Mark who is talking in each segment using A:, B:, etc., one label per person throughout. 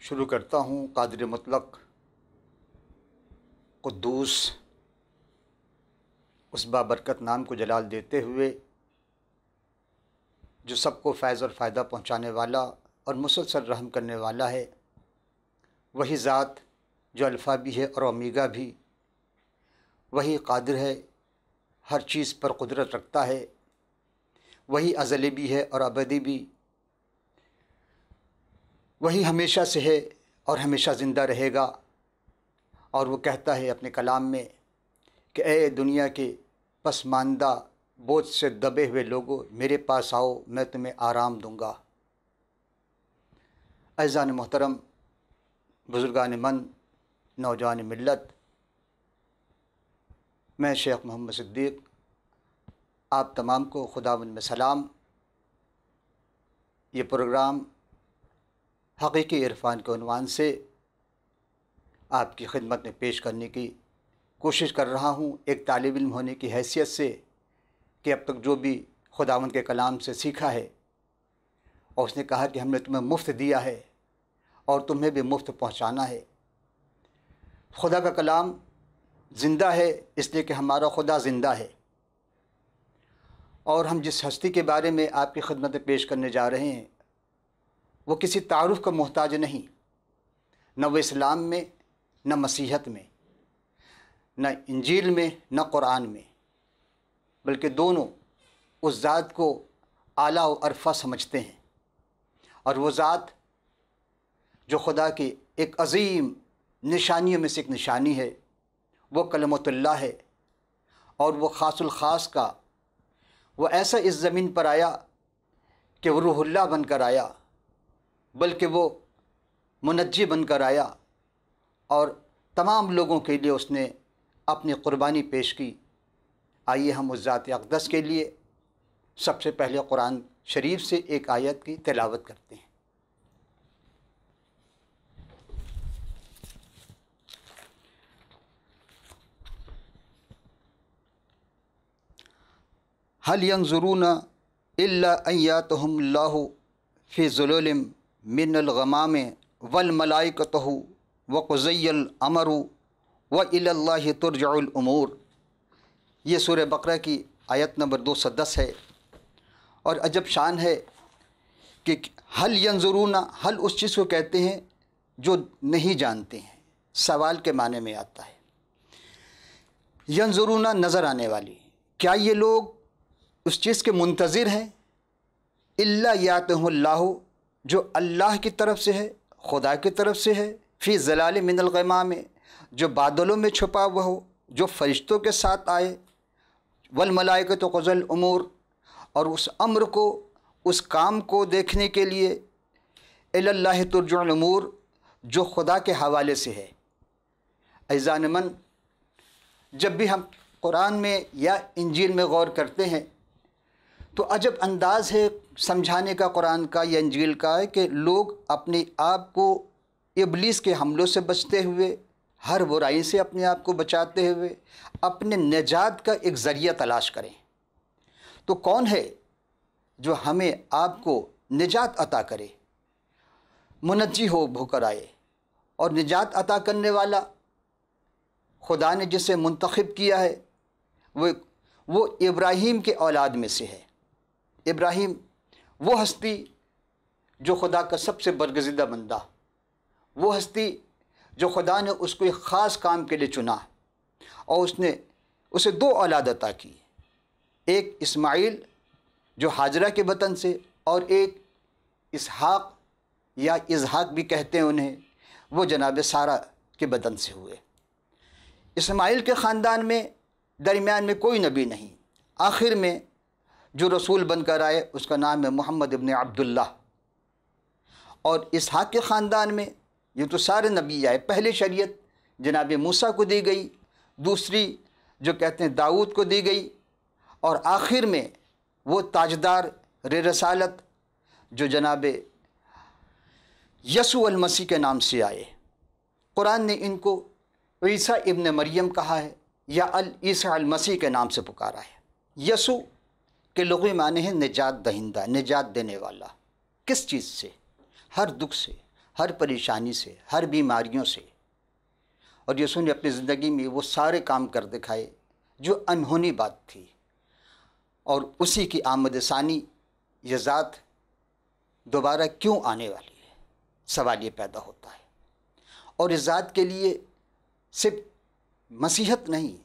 A: شروع کرتا ہوں قادر مطلق قدوس اس بابرکت نام کو جلال دیتے ہوئے جو سب کو فیض اور فائدہ پہنچانے والا اور مسلسل رحم کرنے والا ہے، وہی ذات جو الفا بھی ہے اور اومیگا بھی، وہی قادر ہے، ہر چیز پر قدرت رکھتا ہے، وہی ازلی بھی ہے اور ابدی بھی، وہی ہمیشہ سے ہے اور ہمیشہ زندہ رہے گا۔ اور وہ کہتا ہے اپنے کلام میں کہ اے دنیا کے پسماندہ بوجھ سے دبے ہوئے لوگوں، میرے پاس آؤ، میں تمہیں آرام دوں گا۔ عزیزان محترم، بزرگان من، نوجوان ملت، میں شیخ محمد صدیق آپ تمام کو خداوند میں سلام۔ یہ پروگرام حقیقی عرفان کے عنوان سے آپ کی خدمت میں پیش کرنے کی کوشش کر رہا ہوں، ایک طالب علم ہونے کی حیثیت سے کہ اب تک جو بھی خداوند کے کلام سے سیکھا ہے، اور اس نے کہا کہ ہم نے تمہیں مفت دیا ہے اور تمہیں بھی مفت پہنچانا ہے۔ خدا کا کلام زندہ ہے اس لیے کہ ہمارا خدا زندہ ہے، اور ہم جس ہستی کے بارے میں آپ کی خدمت میں پیش کرنے جا رہے ہیں وہ کسی تعارف کا محتاج نہیں، نہ وہ اسلام میں، نہ مسیحت میں، نہ انجیل میں، نہ قرآن میں، بلکہ دونوں اس ذات کو اعلیٰ و ارفع سمجھتے ہیں۔ اور وہ ذات جو خدا کی ایک عظیم نشانیوں میں سے ایک نشانی ہے، وہ کلمۃ اللہ ہے، اور وہ خاص الخاص کا وہ ایسا اس زمین پر آیا کہ وہ روح اللہ بن کر آیا، بلکہ وہ منجی بن کر آیا، اور تمام لوگوں کے لیے اس نے اپنی قربانی پیش کی۔ آئیے ہم اس ذات اقدس کے لیے سب سے پہلے قرآن شریف سے ایک آیت کی تلاوت کرتے ہیں۔ هل ينظرون الا ان ياتهم الله في ظلل من الغمام والملائکۃ وقضی الامر والى اللہ ترجع الامور۔ یہ سورہ بقرہ کی آیت نمبر 210 ہے، اور عجب شان ہے کہ حل ینظرون، حل اس چیز کو کہتے ہیں جو نہیں جانتے ہیں، سوال کے معنی میں آتا ہے۔ ینظرون نظر آنے والی، کیا یہ لوگ اس چیز کے منتظر ہیں؟ الا یاتہم اللہ، جو اللہ کی طرف سے ہے، خدا کی طرف سے ہے، فی ظلال من الغمام، جو بادلوں میں چھپا ہوا ہو، جو فرشتوں کے ساتھ آئے، والملائکۃ قضی الامور، اور اس امر کو، اس کام کو دیکھنے کے لیے، الی اللہ ترجع الامور، جو خدا کے حوالے سے ہے۔ عزیزان من، جب بھی ہم قرآن میں یا انجیل میں غور کرتے ہیں تو عجب انداز ہے سمجھانے کا قرآن کا یا انجیل کا ہے کہ لوگ اپنے آپ کو ابلیس کے حملوں سے بچتے ہوئے، ہر برائی سے اپنے آپ کو بچاتے ہوئے اپنے نجات کا ایک ذریعہ تلاش کریں۔ تو کون ہے جو ہمیں آپ کو نجات عطا کرے، منجی ہو کر آئے؟ اور نجات عطا کرنے والا خدا نے جسے منتخب کیا ہے وہ ابراہیم کے اولاد میں سے ہے۔ ابراہیم وہ ہستی جو خدا کا سب سے برگزیدہ بندہ، وہ ہستی جو خدا نے اس کو ایک خاص کام کے لیے چنا، اور اس نے اسے 2 اولاد عطا کی، ایک اسماعیل جو ہاجرہ کے بطن سے، اور ایک اسحاق یا اسحاق بھی کہتے ہیں انہیں، وہ جناب سارہ کے بدن سے ہوئے۔ اسماعیل کے خاندان میں درمیان میں کوئی نبی نہیں، آخر میں جو رسول بن کر آئے اس کا نام ہے محمد ابن عبداللہ۔ اور اسحاق کے خاندان میں یہ تو سارے نبی آئے، پہلی شریعت جناب موسیٰ کو دی گئی، دوسری جو کہتے ہیں داؤد کو دی گئی، اور آخر میں وہ تاجدار رسالت جو جناب یسوع المسیح کے نام سے آئے۔ قرآن نے ان کو عیسیٰ ابن مریم کہا ہے، یا عیسیٰ المسیح کے نام سے پکارا ہے۔ یسوع کے لغوی معنی ہے نجات دہندہ، نجات دینے والا۔ کس چیز سے؟ ہر دکھ سے، ہر پریشانی سے، ہر بیماریوں سے، اور یسوع نے اپنی زندگی میں وہ سارے کام کر دکھائے جو انہونی بات تھی، اور اسی کی آمد ثانی یہ ذات دوبارہ کیوں آنے والی ہے، سوال یہ پیدا ہوتا ہے۔ اور اس ذات کے لیے صرف مسیحت نہیں،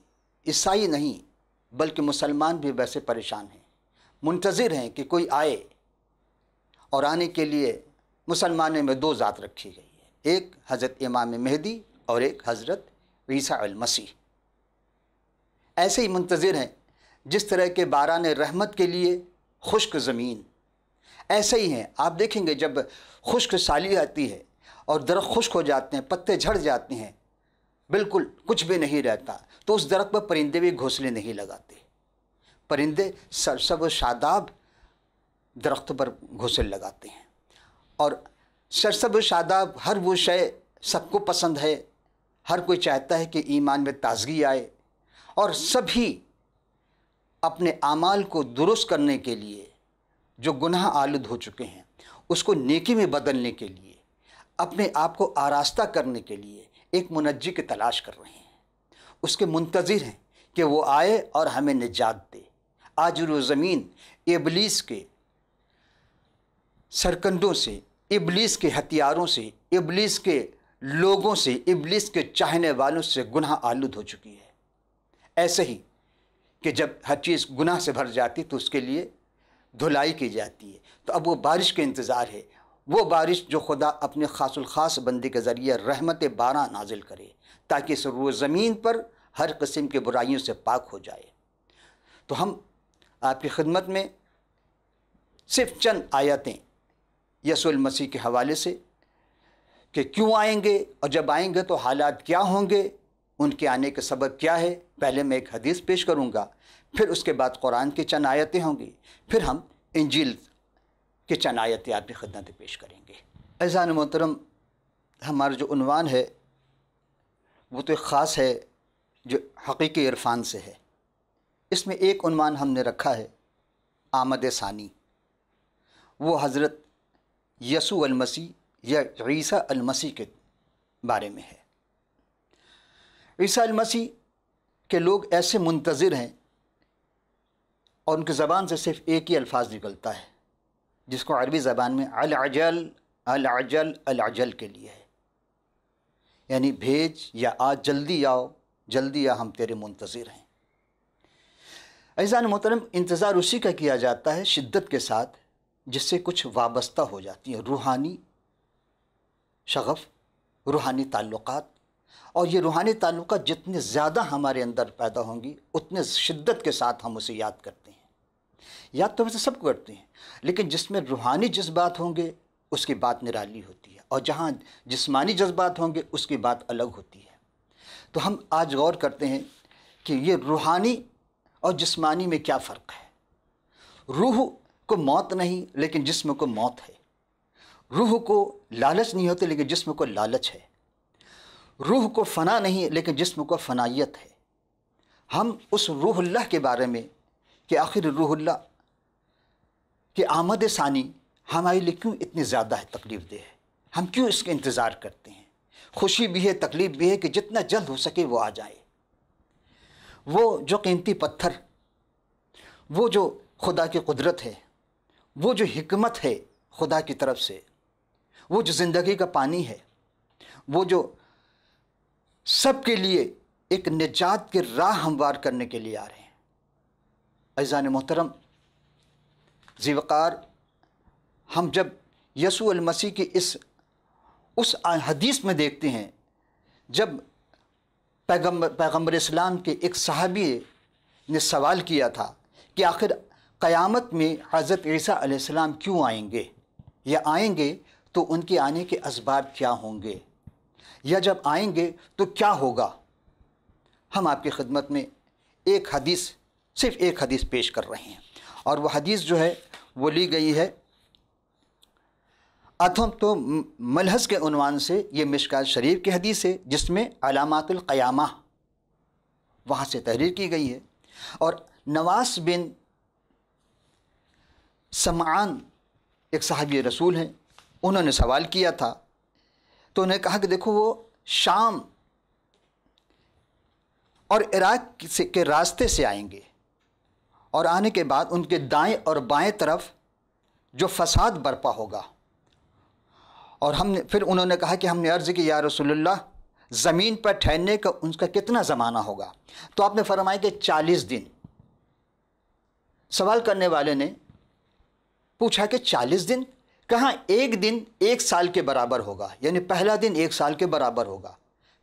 A: عیسائی نہیں، بلکہ مسلمان بھی ویسے پریشان ہیں، منتظر ہیں کہ کوئی آئے، اور آنے کے لیے مسلمانوں میں دو ذات رکھی گئی ہے، ایک حضرت امام مہدی اور ایک حضرت عیسیٰ المسیح۔ ایسے ہی منتظر ہیں جس طرح کے باران رحمت کے لیے خشک زمین، ایسے ہی ہیں۔ آپ دیکھیں گے جب خشک سالی آتی ہے اور درخت خشک ہو جاتے ہیں، پتے جھڑ جاتے ہیں، بالکل کچھ بھی نہیں رہتا، تو اس درخت پر پرندے بھی گھونسلے نہیں لگاتے۔ پرندے سرسبز و شاداب درخت پر گھونسلے لگاتے ہیں، اور سرسبز و شاداب ہر وہ شے سب کو پسند ہے، ہر کوئی چاہتا ہے کہ ایمان میں تازگی آئے، اور سبھی اپنے اعمال کو درست کرنے کے لیے جو گناہ آلود ہو چکے ہیں اس کو نیکی میں بدلنے کے لیے، اپنے آپ کو آراستہ کرنے کے لیے ایک منجی کی تلاش کر رہے ہیں، اس کے منتظر ہیں کہ وہ آئے اور ہمیں نجات دے۔ آج روز زمین ابلیس کے سرکندوں سے، ابلیس کے ہتھیاروں سے، ابلیس کے لوگوں سے، ابلیس کے چاہنے والوں سے گناہ آلود ہو چکی ہے۔ ایسے ہی کہ جب ہر چیز گناہ سے بھر جاتی تو اس کے لیے دھلائی کی جاتی ہے، تو اب وہ بارش کے انتظار ہے، وہ بارش جو خدا اپنے خاص الخاص بندے کے ذریعے رحمت بارہ نازل کرے تاکہ اس روز زمین پر ہر قسم کے برائیوں سے پاک ہو جائے۔ تو ہم آپ کی خدمت میں صرف چند آیتیں یسوع المسیح کے حوالے سے کہ کیوں آئیں گے، اور جب آئیں گے تو حالات کیا ہوں گے، ان کے آنے کا سبب کیا ہے، پہلے میں ایک حدیث پیش کروں گا، پھر اس کے بعد قرآن کی چند آیتیں ہوں گی، پھر ہم انجیل کی چند آیتیں آپ کی خدمت پیش کریں گے۔ عزیزان محترم، ہمارا جو عنوان ہے وہ تو ایک خاص ہے جو حقیقی عرفان سے ہے۔ اس میں ایک عنوان ہم نے رکھا ہے آمد ثانی، وہ حضرت یسوع المسیح یا عیسیٰ المسیح کے بارے میں ہے۔ عیسیٰ المسیح کے لوگ ایسے منتظر ہیں، اور ان کی زبان سے صرف ایک ہی الفاظ نکلتا ہے جس کو عربی زبان میں العجل العجل العجل کے لیے ہے، یعنی بھیج یا آ، جلدی آؤ، جلدی آ، ہم تیرے منتظر ہیں۔ عزیزان محترم، انتظار اسی کا کیا جاتا ہے شدت کے ساتھ جس سے کچھ وابستہ ہو جاتی ہے، روحانی شغف، روحانی تعلقات، اور یہ روحانی تعلقات جتنے زیادہ ہمارے اندر پیدا ہوں گی اتنے شدت کے ساتھ ہم اسے یاد کرتے ہیں۔ یاد تو ویسے سب کو کرتے ہیں، لیکن جس میں روحانی جذبات ہوں گے اس کی بات نرالی ہوتی ہے، اور جہاں جسمانی جذبات ہوں گے اس کی بات الگ ہوتی ہے۔ تو ہم آج غور کرتے ہیں کہ یہ روحانی اور جسمانی میں کیا فرق ہے۔ روح کو موت نہیں لیکن جسم کو موت ہے، روح کو لالچ نہیں ہوتے لیکن جسم کو لالچ ہے، روح کو فنا نہیں لیکن جسم کو فنائیت ہے۔ ہم اس روح اللہ کے بارے میں کہ آخر روح اللہ کہ آمد ثانی ہمارے لیے کیوں اتنی زیادہ ہے، تکلیف دہ ہے، ہم کیوں اس کا انتظار کرتے ہیں، خوشی بھی ہے، تکلیف بھی ہے کہ جتنا جلد ہو سکے وہ آ جائے۔ وہ جو قیمتی پتھر، وہ جو خدا کی قدرت ہے، وہ جو حکمت ہے خدا کی طرف سے، وہ جو زندگی کا پانی ہے، وہ جو سب کے لیے ایک نجات کی راہ ہموار کرنے کے لیے آ رہے ہیں۔ عزیزان محترم، ذی وقار، ہم جب یسوع المسیح کی اس حدیث میں دیکھتے ہیں جب پیغمبر اسلام کے ایک صحابی نے سوال کیا تھا کہ آخر قیامت میں حضرت عیسیٰ علیہ السلام کیوں آئیں گے، یا آئیں گے تو ان کے آنے کے اسباب کیا ہوں گے، یا جب آئیں گے تو کیا ہوگا۔ ہم آپ کی خدمت میں ایک حدیث، صرف ایک حدیث پیش کر رہے ہیں، اور وہ حدیث جو ہے وہ لی گئی ہے اتھم تو ملحظ کے عنوان سے۔ یہ مشکات شریف کی حدیث ہے جس میں علامات القیامہ وہاں سے تحریر کی گئی ہے، اور نواس بن سمعان ایک صحابی رسول ہیں، انہوں نے سوال کیا تھا تو انہیں کہا کہ دیکھو وہ شام اور عراق کے راستے سے آئیں گے، اور آنے کے بعد ان کے دائیں اور بائیں طرف جو فساد برپا ہوگا. اور پھر انہوں نے کہا کہ ہم نے عرض کی یا رسول اللہ زمین پر ٹھہرنے کا ان کا کتنا زمانہ ہوگا؟ تو آپ نے فرمایا کہ 40 دن. سوال کرنے والے نے پوچھا کہ 40 دن کہاں؟ ایک دن 1 سال کے برابر ہوگا، یعنی پہلا دن 1 سال کے برابر ہوگا.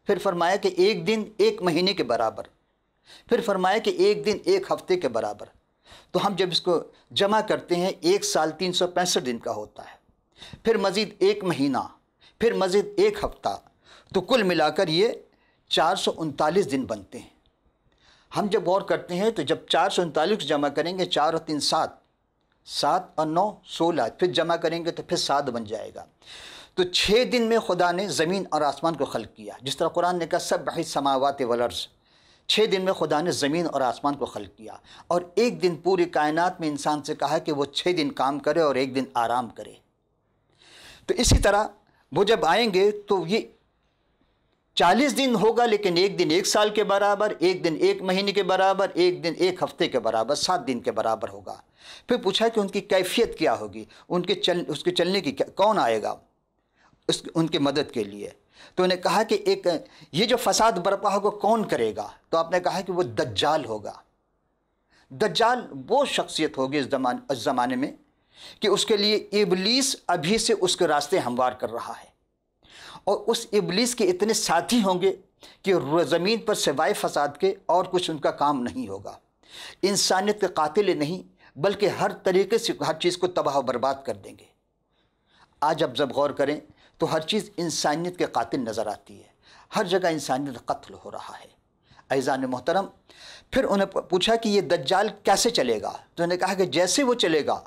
A: پھر فرمایا کہ ایک دن 1 مہینے کے برابر. پھر فرمایا کہ ایک دن 1 ہفتے کے برابر. تو ہم جب اس کو جمع کرتے ہیں 1 سال 365 دن کا ہوتا ہے، پھر مزید 1 مہینہ، پھر مزید 1 ہفتہ، تو کل ملا کر یہ 439 دن بنتے ہیں. ہم جب غور کرتے ہیں تو جب 439 جمع کریں گے، 4 اور 3 7، 7 اور 9 16، پھر جمع کریں گے تو پھر 7 بن جائے گا. تو 6 دن میں خدا نے زمین اور آسمان کو خلق کیا، جس طرح قرآن نے کہا سبح السماوات والارض. 6 دن میں خدا نے زمین اور آسمان کو خلق کیا، اور ایک دن پوری کائنات میں انسان سے کہا کہ وہ 6 دن کام کرے اور ایک دن آرام کرے. تو اسی طرح وہ جب آئیں گے تو یہ 40 دن ہوگا، لیکن ایک دن 1 سال کے برابر، ایک دن 1 مہینے کے برابر، ایک دن 1 ہفتے کے برابر، 7 دن کے برابر ہوگا. پھر پوچھا کہ ان کی کیفیت کیا ہوگی، اس کے چلنے کی کون آئے گا ان کی مدد کے لیے؟ تو انہیں کہا کہ یہ جو فساد برپا ہوگا کون کرے گا؟ تو آپ نے کہا کہ وہ دجال ہوگا. دجال وہ شخصیت ہوگی اس زمانے میں کہ اس کے لیے ابلیس ابھی سے اس کے راستے ہموار کر رہا ہے، اور اس ابلیس کے اتنے ساتھی ہوں گے کہ زمین پر سوائے فساد کے اور کچھ ان کا کام نہیں ہوگا. انسانیت کے قاتل نہیں، بلکہ ہر طریقے سے ہر چیز کو تباہ و برباد کر دیں گے. آج اب جب غور کریں تو ہر چیز انسانیت کے قاتل نظر آتی ہے، ہر جگہ انسانیت قتل ہو رہا ہے. عزیزان محترم، پھر انہیں پوچھا کہ یہ دجال کیسے چلے گا؟ تو انہوں نے کہا کہ جیسے وہ چلے گا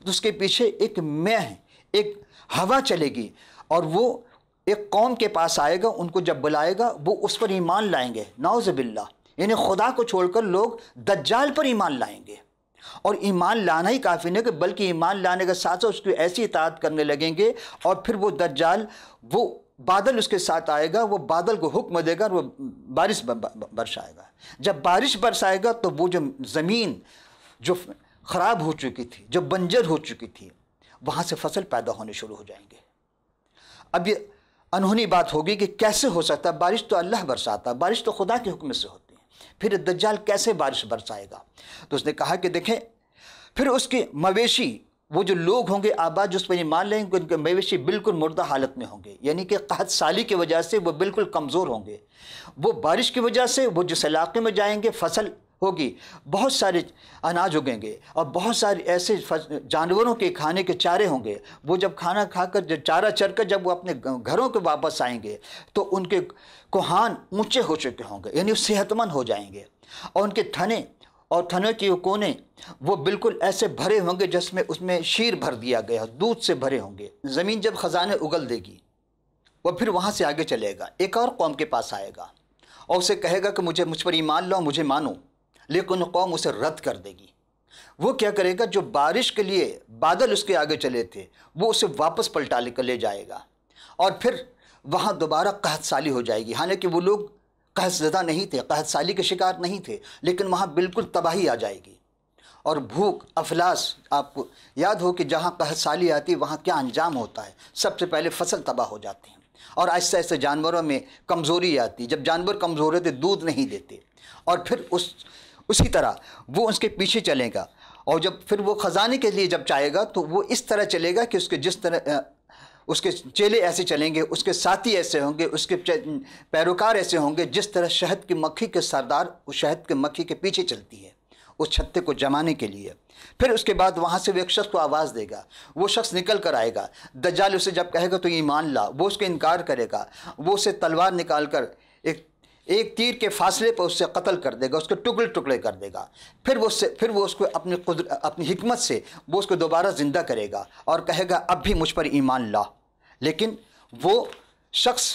A: تو اس کے پیچھے ایک میہ، ایک ہوا چلے گی، اور وہ ایک قوم کے پاس آئے گا، ان کو جب بلائے گا وہ اس پر ایمان لائیں گے. نعوذ باللہ، یعنی خدا کو چھوڑ کر لوگ دجال پر ایمان لائیں گے. اور ایمان لانا ہی کافی نہیں، کہ بلکہ ایمان لانے کے ساتھ ساتھ اس کی ایسی اطاعت کرنے لگیں گے، اور پھر وہ دجال، وہ بادل اس کے ساتھ آئے گا، وہ بادل کو حکم دے گا اور وہ بارش برسائے گا. جب بارش برسائے گا تو وہ جو زمین جو خراب ہو چکی تھی، جو بنجر ہو چکی تھی، وہاں سے فصل پیدا ہونے شروع ہو جائیں گے. اب یہ انہونی بات ہوگی کہ کیسے ہو سکتا ہے؟ بارش تو اللہ برساتا ہے، بارش تو خدا کے حکم سے ہوتی ہے، پھر دجال کیسے بارش برسائے گا؟ تو اس نے کہا کہ دیکھیں، پھر اس کے مویشی، وہ جو لوگ ہوں گے آباد جو اس پر ایمان لیں گے، ان کے مویشی بالکل مردہ حالت میں ہوں گے، یعنی کہ قحط سالی کی وجہ سے وہ بالکل کمزور ہوں گے. وہ بارش کی وجہ سے وہ جس علاقے میں جائیں گے فصل ہوگی، بہت سارے اناج اگیں گے، اور بہت سارے ایسے جانوروں کے کھانے کے چارے ہوں گے. وہ جب کھانا کھا کر، جب چارہ چر کر جب وہ اپنے گھروں کے واپس آئیں گے تو ان کے کوہان اونچے ہو چکے ہوں گے، یعنی صحت مند ہو جائیں گے، اور ان کے تھنے اور تھنوں کی کونے وہ بالکل ایسے بھرے ہوں گے جس میں اس میں شیر بھر دیا گیا، دودھ سے بھرے ہوں گے. زمین جب خزانے اگل دے گی، وہ پھر وہاں سے آگے چلے گا، ایک اور قوم کے پاس آئے گا اور اسے کہے گا کہ مجھ پر ایمان لاؤ، مجھے مانو، لیکن قوم اسے رد کر دے گی. وہ کیا کرے گا؟ جو بارش کے لیے بادل اس کے آگے چلے تھے وہ اسے واپس پلٹا کر لے جائے گا، اور پھر وہاں دوبارہ قحط سالی ہو جائے گی. حالانکہ وہ لوگ قحط زدہ نہیں تھے، قحط سالی کے شکار نہیں تھے، لیکن وہاں بالکل تباہی آ جائے گی اور بھوک، افلاس. آپ کو یاد ہو کہ جہاں قحط سالی آتی ہے وہاں کیا انجام ہوتا ہے؟ سب سے پہلے فصل تباہ ہو جاتی ہیں، اور آہستہ آہستہ جانوروں میں کمزوری آتی. جب جانور کمزور ہوتے دودھ نہیں دیتے، اور پھر اسی طرح وہ اس کے پیچھے چلے گا، اور جب پھر وہ خزانے کے لیے جب چاہے گا تو وہ اس طرح چلے گا کہ اس کے جس طرح اس کے چیلے ایسے چلیں گے، اس کے ساتھی ایسے ہوں گے، اس کے پیروکار ایسے ہوں گے جس طرح شہد کی مکھی کے سردار اس شہد کے مکھی کے پیچھے چلتی ہے اس چھتے کو جمانے کے لیے. پھر اس کے بعد وہاں سے وہ ایک شخص کو آواز دے گا، وہ شخص نکل کر آئے گا. دجال اسے جب کہے گا تو ایمان لا، وہ اس کا انکار کرے گا، وہ اسے تلوار نکال کر ایک تیر کے فاصلے پر اس سے قتل کر دے گا، اس کے ٹکڑے ٹکڑے کر دے گا. پھر وہ اس کو اپنی حکمت سے وہ اس کو دوبارہ زندہ کرے گا اور کہے گا اب بھی مجھ پر ایمان لا. لیکن وہ شخص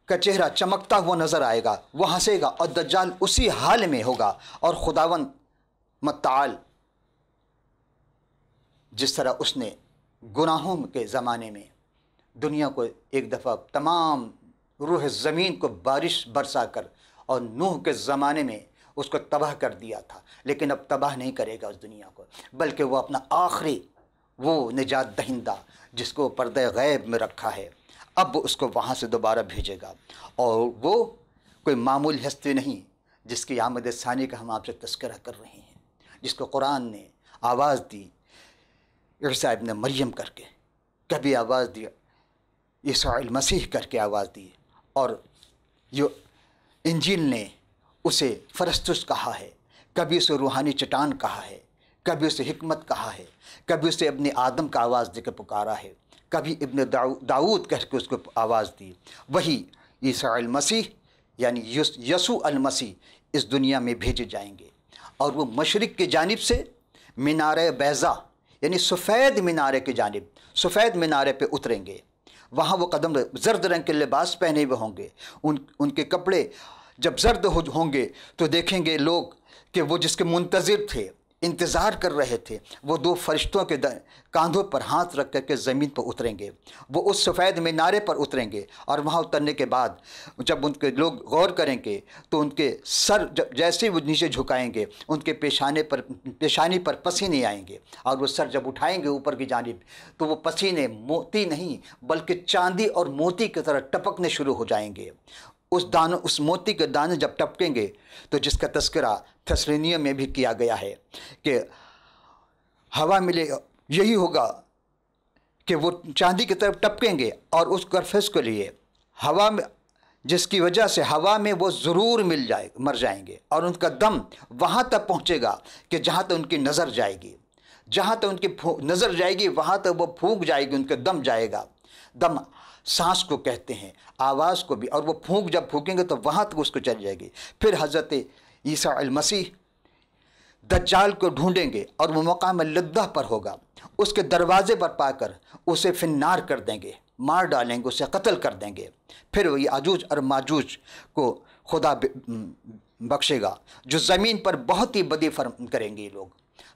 A: کا چہرہ چمکتا ہوا نظر آئے گا، وہ ہنسے گا، اور دجال اسی حال میں ہوگا. اور خداوند متعال جس طرح اس نے گناہوں کے زمانے میں دنیا کو ایک دفعہ تمام روح زمین کو بارش برسا کر اور نوح کے زمانے میں اس کو تباہ کر دیا تھا، لیکن اب تباہ نہیں کرے گا اس دنیا کو، بلکہ وہ اپنا آخری وہ نجات دہندہ جس کو پردہ غیب میں رکھا ہے، اب اس کو وہاں سے دوبارہ بھیجے گا، اور وہ کوئی معمولی ہستی نہیں جس کی آمد ثانی کا ہم آپ سے تذکرہ کر رہے ہیں، جس کو قرآن نے آواز دی عیسیٰ ابن مریم کر کے، کبھی آواز دی عیسیٰ المسیح کر کے آواز دی، اور جو انجیل نے اسے فرستس کہا ہے، کبھی اسے روحانی چٹان کہا ہے، کبھی اسے حکمت کہا ہے، کبھی اسے ابن آدم کا آواز دے کے پکارا ہے، کبھی ابن داؤد کہہ کے اس کو آواز دی۔ وہی عیسیٰ المسیح یعنی یسوع المسیح اس دنیا میں بھیجے جائیں گے، اور وہ مشرق کی جانب سے مینار بیضا یعنی سفید مینارے کی جانب، سفید مینارے پہ اتریں گے۔ وہاں وہ قدم زرد رنگ کے لباس پہنے ہوئے ہوں گے، ان کے کپڑے جب زرد ہوں گے تو دیکھیں گے لوگ کہ وہ جس کے منتظر تھے، انتظار کر رہے تھے، وہ دو فرشتوں کے کاندھوں پر ہاتھ رکھ کر کے زمین پر اتریں گے، وہ اس سفید مینارے پر اتریں گے، اور وہاں اترنے کے بعد جب ان کے لوگ غور کریں گے تو ان کے سر جیسے وہ نیچے جھکائیں گے ان کے پیشانی پر پسینے آئیں گے، اور وہ سر جب اٹھائیں گے اوپر کی جانب تو وہ پسینے موتی نہیں بلکہ چاندی اور موتی کی طرح ٹپکنے شروع ہو جائیں گے۔ اس موتی کے دانے جب ٹپکیں گے تو جس کا تذکرہ تسنیہ میں بھی کیا گیا ہے کہ ہوا ملے یہی ہوگا کہ وہ چاندی کی طرف ٹپکیں گے، اور اس کرفس کے لیے ہوا میں جس کی وجہ سے ہوا میں وہ ضرور مر جائیں گے، اور ان کا دم وہاں تک پہنچے گا کہ جہاں تک ان کی نظر جائے گی، جہاں تک ان کی نظر جائے گی وہاں تک وہ پھونک جائے گی، ان کا دم جائے گا۔ دم سانس کو کہتے ہیں، آواز کو بھی، اور وہ پھونک جب پھونکیں گے تو وہاں تک اس کو چل جائے گی۔ پھر حضرت عیسیٰ المسیح دجال کو ڈھونڈیں گے، اور وہ مقام لدہ پر ہوگا، اس کے دروازے پر پا کر اسے فنار کر دیں گے، مار ڈالیں گے، اسے قتل کر دیں گے۔ پھر وہ یاجوج اور ماجوج کو خدا بخشے گا، جو زمین پر بہت ہی بدی کریں گے، یہ لوگ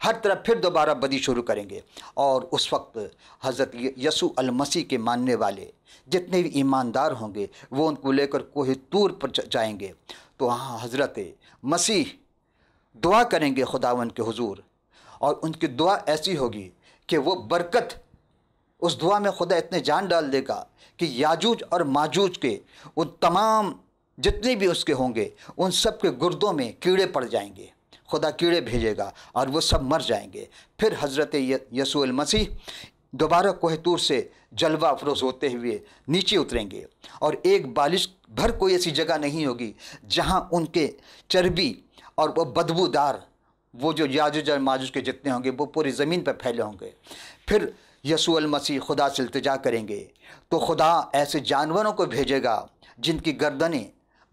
A: ہر طرف پھر دوبارہ بدی شروع کریں گے، اور اس وقت حضرت یسوع المسیح کے ماننے والے جتنے بھی ایماندار ہوں گے وہ ان کو لے کر کوہ طور پر جائیں گے، تو وہاں حضرت مسیح دعا کریں گے خداوند کے حضور، اور ان کی دعا ایسی ہوگی کہ وہ برکت، اس دعا میں خدا اتنے جان ڈال دے گا کہ یاجوج اور ماجوج کے ان تمام جتنے بھی اس کے ہوں گے ان سب کے گردوں میں کیڑے پڑ جائیں گے، خدا کیڑے بھیجے گا اور وہ سب مر جائیں گے۔ پھر حضرت یسوع المسیح دوبارہ کوہ طور سے جلوہ افروز ہوتے ہوئے نیچے اتریں گے، اور ایک بالش بھر کوئی ایسی جگہ نہیں ہوگی جہاں ان کے چربی اور وہ بدبودار وہ جو یاجوج اور ماجوج کے جتنے ہوں گے وہ پوری زمین پر پھیلے ہوں گے۔ پھر یسوع المسیح خدا سے التجا کریں گے تو خدا ایسے جانوروں کو بھیجے گا جن کی گردنیں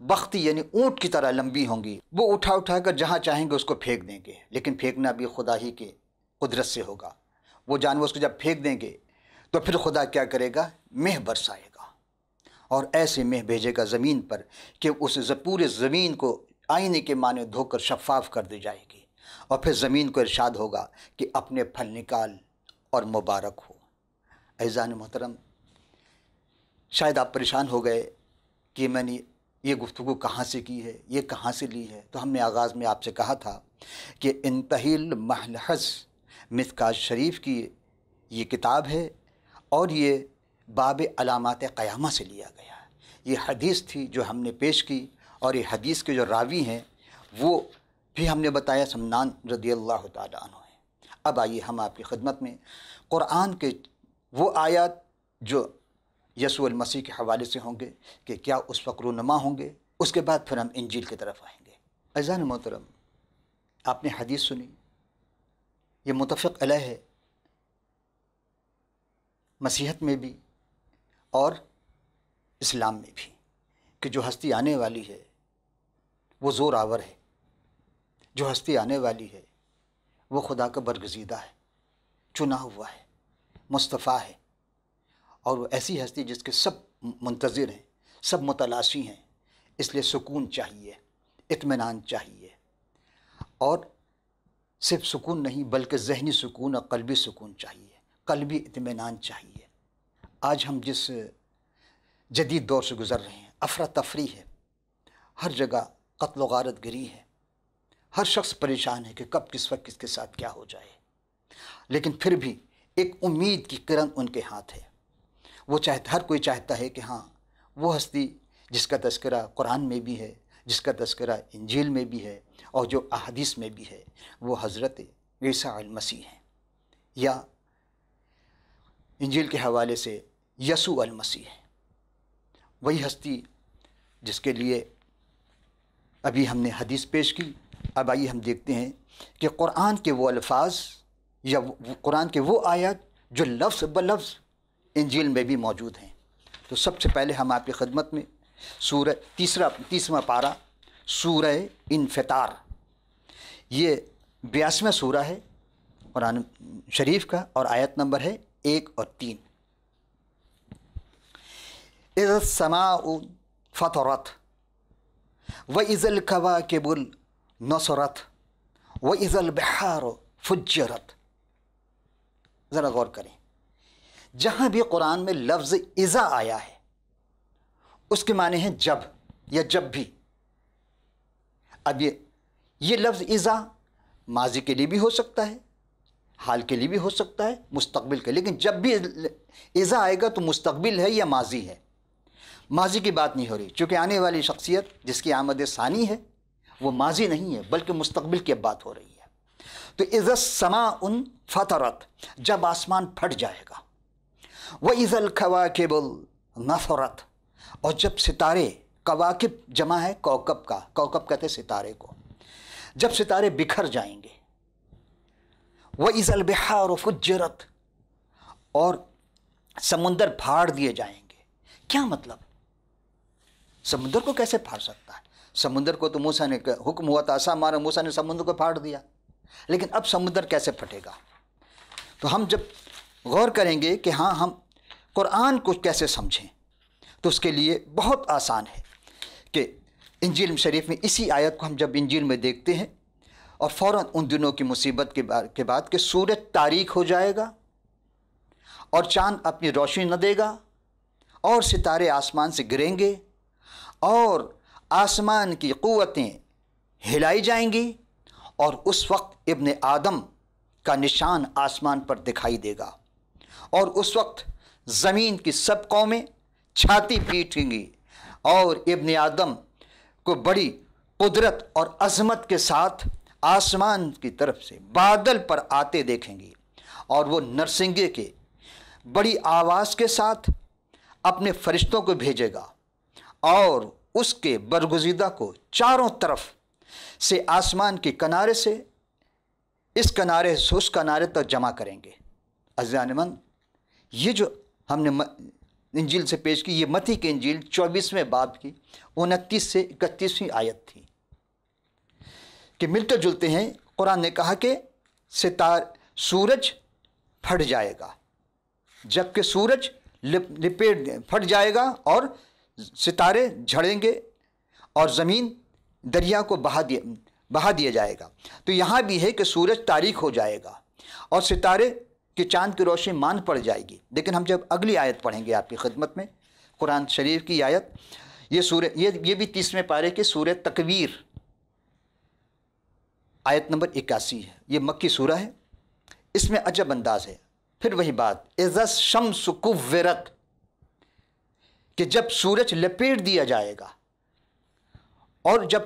A: بختی یعنی اونٹ کی طرح لمبی ہوں گی، وہ اٹھا کر جہاں چاہیں گے اس کو پھینک دیں گے، لیکن پھینکنا بھی خدا ہی کے قدرت سے ہوگا۔ وہ جانور اس کو جب پھینک دیں گے تو پھر خدا کیا کرے گا؟ مہ برسائے گا، اور ایسے مہ بھیجے گا زمین پر کہ اس پورے زمین کو آئینے کے معنی دھو کر شفاف کر دی جائے گی، اور پھر زمین کو ارشاد ہوگا کہ اپنے پھل نکال اور مبارک ہو۔ عزیزان محترم، شاید آپ پریشان ہو گئے کہ میں نے یہ گفتگو کہاں سے کی ہے، یہ کہاں سے لی ہے، تو ہم نے آغاز میں آپ سے کہا تھا کہ انتہی المحلحظ مصکات شریف کی یہ کتاب ہے، اور یہ باب علامات قیامہ سے لیا گیا ہے۔ یہ حدیث تھی جو ہم نے پیش کی، اور یہ حدیث کے جو راوی ہیں وہ بھی ہم نے بتایا سمنان رضی اللہ تعالیٰ عنہ ہیں۔ اب آئیے ہم آپ کی خدمت میں قرآن کے وہ آیات جو یسوع المسیح کے حوالے سے ہوں گے کہ کیا اس وقت رونما ہوں گے، اس کے بعد پھر ہم انجیل کی طرف آئیں گے۔ عزیزان محترم، آپ نے حدیث سنی، یہ متفق علیہ ہے مسیحت میں بھی اور اسلام میں بھی، کہ جو ہستی آنے والی ہے وہ زور آور ہے، جو ہستی آنے والی ہے وہ خدا کا برگزیدہ ہے، چنا ہوا ہے، مصطفیٰ ہے، اور وہ ایسی ہستی جس کے سب منتظر ہیں، سب متلاشی ہیں، اس لیے سکون چاہیے، اطمینان چاہیے، اور صرف سکون نہیں بلکہ ذہنی سکون اور قلبی سکون چاہیے، قلبی اطمینان چاہیے۔ آج ہم جس جدید دور سے گزر رہے ہیں، افراتفری ہے، ہر جگہ قتل و غارت گری ہے، ہر شخص پریشان ہے کہ کب کس وقت کس کے ساتھ کیا ہو جائے، لیکن پھر بھی ایک امید کی کرن ان کے ہاتھ ہے۔ وہ ہر کوئی چاہتا ہے کہ ہاں وہ ہستی جس کا تذکرہ قرآن میں بھی ہے، جس کا تذکرہ انجیل میں بھی ہے اور جو احادیث میں بھی ہے، وہ حضرت عیسیٰ المسیح ہیں، یا انجیل کے حوالے سے یسوع المسیح ہے، وہی ہستی جس کے لیے ابھی ہم نے حدیث پیش کی۔ اب آئیے ہم دیکھتے ہیں کہ قرآن کے وہ الفاظ یا قرآن کے وہ آیات جو لفظ بلفظ انجیل میں بھی موجود ہیں۔ تو سب سے پہلے ہم آپ کی خدمت میں سورہ تیسواں پارہ سورہ انفطار، یہ 82واں سورہ ہے قرآن شریف کا، اور آیت نمبر ہے 1 اور 3۔ اذا السماء فطرت واذا الكواكب انصرت واذا البحار فجرت۔ ذرا غور کریں، جہاں بھی قرآن میں لفظ اذا آیا ہے اس کے معنی ہیں جب یا جب بھی۔ اب یہ لفظ اذا ماضی کے لیے بھی ہو سکتا ہے، حال کے لیے بھی ہو سکتا ہے، مستقبل کے، لیکن جب بھی اذا آئے گا تو مستقبل ہے یا ماضی ہے، ماضی کی بات نہیں ہو رہی، چونکہ آنے والی شخصیت جس کی آمد ثانی ہے وہ ماضی نہیں ہے بلکہ مستقبل کی بات ہو رہی ہے۔ تو اذا السماء فطرت، جب آسمان پھٹ جائے گا، واذا الکواکب انثرت، اور جب ستارے، کواکب جمع ہے کوکب کا، کوکب کہتے ہیں ستارے کو، جب ستارے بکھر جائیں گے، واذا البحار فجرت، اور سمندر پھاڑ دیے جائیں گے۔ کیا مطلب؟ سمندر کو کیسے پھاڑ سکتا ہے؟ سمندر کو تو موسیٰ نے حکم ہوا تھا، عصا مارا، موسیٰ نے سمندر کو پھاڑ دیا، لیکن اب سمندر کیسے پھٹے گا؟ تو ہم جب غور کریں گے کہ ہاں ہم قرآن کو کیسے سمجھیں، تو اس کے لیے بہت آسان ہے کہ انجیل شریف میں اسی آیت کو ہم جب انجیل میں دیکھتے ہیں، اور فوراً ان دنوں کی مصیبت کے بعد کہ سورج تاریک ہو جائے گا اور چاند اپنی روشنی نہ دے گا اور ستارے آسمان سے گریں گے اور آسمان کی قوتیں ہلائی جائیں گی، اور اس وقت ابن آدم کا نشان آسمان پر دکھائی دے گا، اور اس وقت زمین کی سب قومیں چھاتی پیٹیں گی اور ابن آدم کو بڑی قدرت اور عظمت کے ساتھ آسمان کی طرف سے بادل پر آتے دیکھیں گی، اور وہ نرسنگے کے بڑی آواز کے ساتھ اپنے فرشتوں کو بھیجے گا اور اس کے برگزیدہ کو چاروں طرف سے آسمان کے کنارے سے اس کنارے سے اس کنارے تک جمع کریں گے۔ عزیزان من، یہ جو ہم نے انجیل سے پیش کی، یہ متی کی انجیل 24ویں باب کی 29 سے 31ویں آیت تھی، کہ ملتے جلتے ہیں۔ قرآن نے کہا کہ سورج پھٹ جائے گا، جبکہ سورج پھٹ جائے گا اور ستارے جھڑیں گے اور زمین دریا کو بہا دیا جائے گا۔ تو یہاں بھی ہے کہ سورج تاریک ہو جائے گا اور ستارے کہ چاند کی روشنی مان پڑ جائے گی۔ لیکن ہم جب اگلی آیت پڑھیں گے آپ کی خدمت میں، قرآن شریف کی آیت، یہ بھی 30ویں پارے کی سورہ تکویر آیت نمبر 81 ہے، یہ مکی سورہ ہے، اس میں عجب انداز ہے۔ پھر وہی بات، اذا الشمس کورت، کہ جب سورج لپیٹ دیا جائے گا، اور جب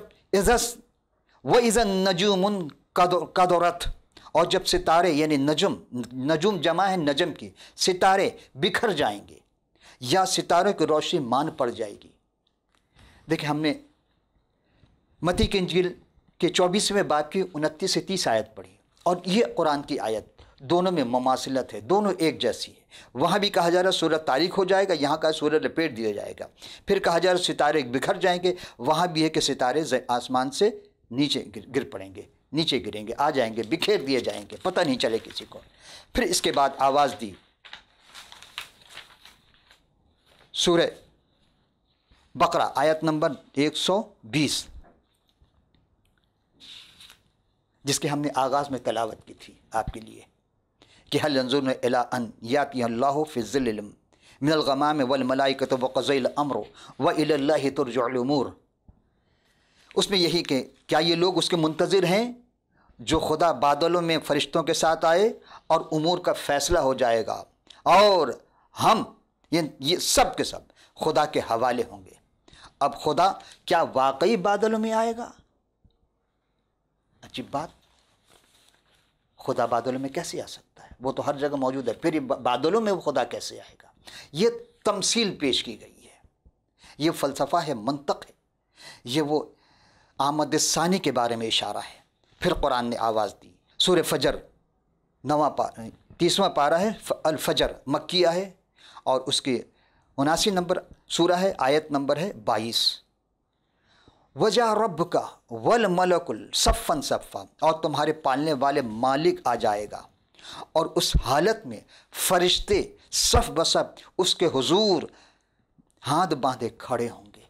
A: وَإِذَا النَّجُومُ انْقَدَرَتْ، اور جب ستارے یعنی نجوم جمع ہے نجم کی، ستارے بکھر جائیں گے یا ستاروں کی روشنی مان پڑ جائے گی۔ دیکھیں، ہم نے متی کی انجیل کے 24ویں باب کی 29 سے 30 آیت پڑھی، اور یہ قرآن کی آیت، دونوں میں مماثلت ہے، دونوں ایک جیسی ہے۔ وہاں بھی کہا جا رہا سورج تاریک ہو جائے گا، یہاں کا سورج لپیٹ دیا جائے گا۔ پھر کہا جا رہا ستارے بکھر جائیں گے، وہاں بھی ہے کہ ستارے آسمان سے نیچے گر پڑیں گے، نیچے گریں گے، آ جائیں گے، بکھیر دیے جائیں گے، پتہ نہیں چلے کسی کو۔ پھر اس کے بعد آواز دی، سورہ بقرہ آیت نمبر 120، جس کے ہم نے آغاز میں تلاوت کی تھی آپ کے لیے، کہ هل ينظرون الى ان یاتی اللہ فی الظل من الغمام والملائکۃ وقضی الامر وإلی اللہ ترجع الامور۔ اس میں یہی کہ کیا یہ لوگ اس کے منتظر ہیں جو خدا بادلوں میں فرشتوں کے ساتھ آئے اور امور کا فیصلہ ہو جائے گا، اور ہم یہ سب کے سب خدا کے حوالے ہوں گے۔ اب خدا کیا واقعی بادلوں میں آئے گا؟ عجیب بات، خدا بادلوں میں کیسے آ سکتا ہے؟ وہ تو ہر جگہ موجود ہے، پھر یہ بادلوں میں وہ خدا کیسے آئے گا؟ یہ تمثیل پیش کی گئی ہے، یہ فلسفہ ہے، منطق ہے، یہ وہ آمد ثانی کے بارے میں اشارہ ہے۔ پھر قرآن نے آواز دی، سورہ فجر 30واں پارہ ہے، الفجر مکیہ ہے، اور اس کے 79 نمبر سورہ ہے، آیت نمبر ہے 22۔ وجا رب کا والملک صفا صفا، اور تمہارے پالنے والے مالک آ جائے گا، اور اس حالت میں فرشتے صف بصف اس کے حضور ہاتھ باندھے کھڑے ہوں گے۔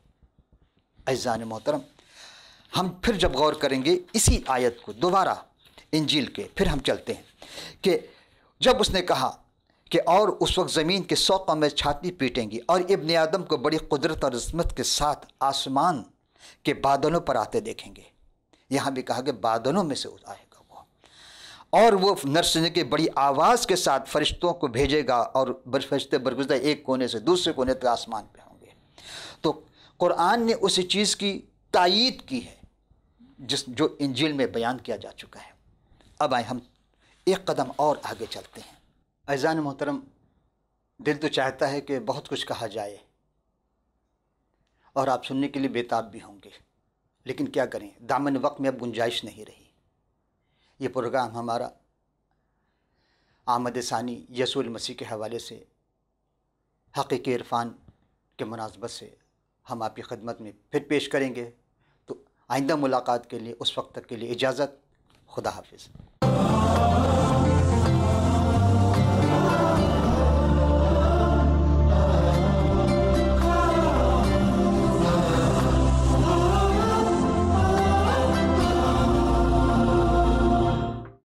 A: عزیزان محترم، ہم پھر جب غور کریں گے اسی آیت کو دوبارہ انجیل کے، پھر ہم چلتے ہیں کہ جب اس نے کہا کہ اور اس وقت زمین کے 100 قومیں چھاتی پیٹیں گی اور ابن آدم کو بڑی قدرت اور عظمت کے ساتھ آسمان کے بادلوں پر آتے دیکھیں گے، یہاں بھی کہا کہ بادلوں میں سے آئے گا وہ، اور وہ نرسنے کی بڑی آواز کے ساتھ فرشتوں کو بھیجے گا، اور فرشتے برگزیدہ ایک کونے سے دوسرے کونے تک آسمان پہ ہوں گے۔ تو قرآن نے اسی چیز کی تائید کی ہے جو انجیل میں بیان کیا جا چکا ہے۔ اب آئیں ہم ایک قدم اور آگے چلتے ہیں۔ عزیزان محترم، دل تو چاہتا ہے کہ بہت کچھ کہا جائے اور آپ سننے کے لیے بےتاب بھی ہوں گے، لیکن کیا کریں، دامن وقت میں اب گنجائش نہیں رہی۔ یہ پروگرام ہمارا آمد ثانی یسوع المسیح کے حوالے سے حقیقی عرفان کے مناسبت سے ہم آپ کی خدمت میں پھر پیش کریں گے۔ تو آئندہ ملاقات کے لیے، اس وقت تک کے لیے اجازت، خدا حافظ۔